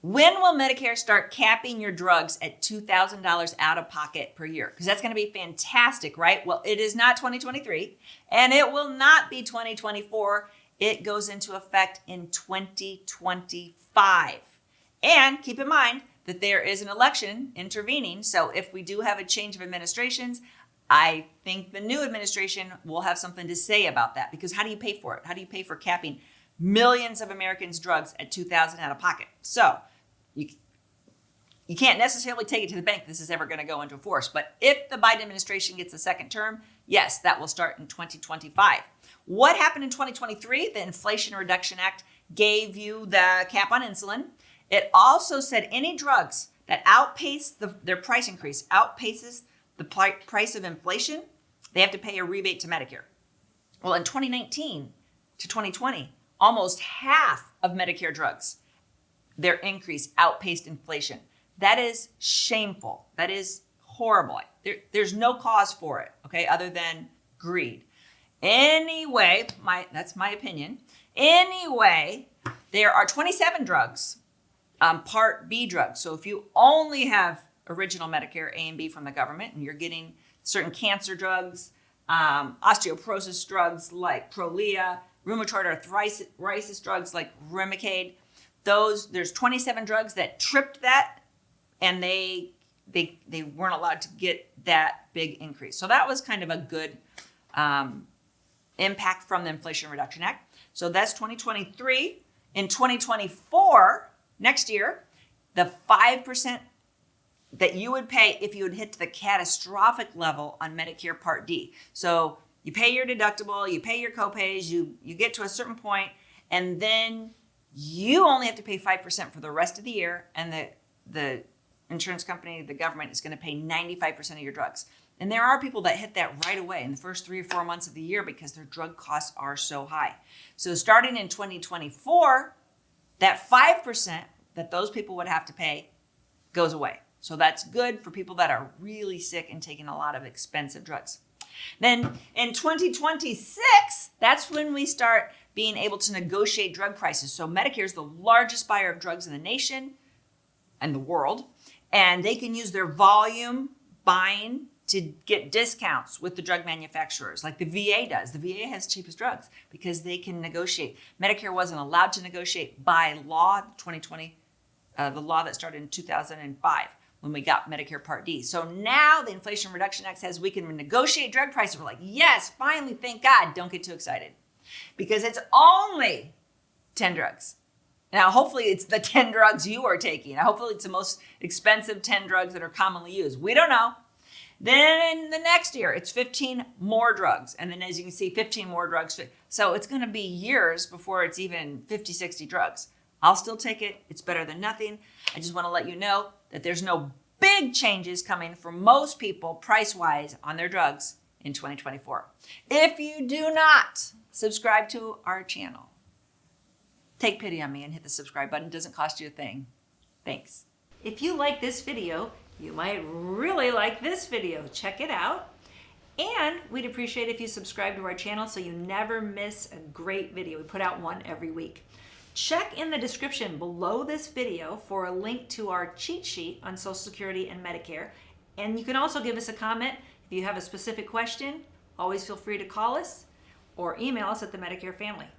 When will Medicare start capping your drugs at $2,000 out of pocket per year? Because that's going to be fantastic, right? Well, it is not 2023 and it will not be 2024. It goes into effect in 2025. And keep in mind that there is an election intervening. So if we do have a change of administrations, I think the new administration will have something to say about that, because how do you pay for it? How do you pay for capping millions of Americans' drugs at $2,000 out of pocket? So you can't necessarily take it to the bank this is ever going to go into force. But if the Biden administration gets a second term, yes, that will start in 2025. What happened in 2023? The Inflation Reduction Act gave you the cap on insulin. It also said any drugs that outpace their price increase, outpaces the price of inflation, they have to pay a rebate to Medicare. Well, in 2019 to 2020, almost half of Medicare drugs, their increase outpaced inflation. That is shameful. That is horrible. There's no cause for it, okay, other than greed. Anyway, that's my opinion. Anyway, there are 27 drugs, Part B drugs. So if you only have original Medicare A and B from the government and you're getting certain cancer drugs, osteoporosis drugs like Prolia, rheumatoid arthritis drugs like Remicade, there's 27 drugs that tripped that, and they weren't allowed to get that big increase. So that was kind of a good impact from the Inflation Reduction Act. So that's 2023. In 2024, next year, the 5% that you would pay if you would hit to the catastrophic level on Medicare Part D. So you pay your deductible, you pay your copays, you get to a certain point, and then you only have to pay 5% for the rest of the year, and the insurance company, the government, is going to pay 95% of your drugs. And there are people that hit that right away in the first 3 or 4 months of the year because their drug costs are so high. So starting in 2024, that 5% that those people would have to pay goes away. So that's good for people that are really sick and taking a lot of expensive drugs. Then in 2026, that's when we start being able to negotiate drug prices. So Medicare is the largest buyer of drugs in the nation and the world, and they can use their volume buying to get discounts with the drug manufacturers, like the VA does. The VA has the cheapest drugs because they can negotiate. Medicare wasn't allowed to negotiate by law, 2020, the law that started in 2005 when we got Medicare Part D. So now the Inflation Reduction Act says we can negotiate drug prices. We're like, yes, finally, thank God. Don't get too excited because it's only 10 drugs. Now, hopefully it's the 10 drugs you are taking. Hopefully it's the most expensive 10 drugs that are commonly used. We don't know. Then in the next year, it's 15 more drugs. And then as you can see, 15 more drugs. So it's going to be years before it's even 50, 60 drugs. I'll still take it. It's better than nothing. I just want to let you know that there's no big changes coming for most people price-wise on their drugs in 2024. If you do not subscribe to our channel, take pity on me and hit the subscribe button. It doesn't cost you a thing. Thanks. If you like this video, you might really like this video. Check it out. And we'd appreciate if you subscribe to our channel so you never miss a great video. We put out one every week. Check in the description below this video for a link to our cheat sheet on Social Security and Medicare. And you can also give us a comment. If you have a specific question, always feel free to call us or email us at the Medicare Family.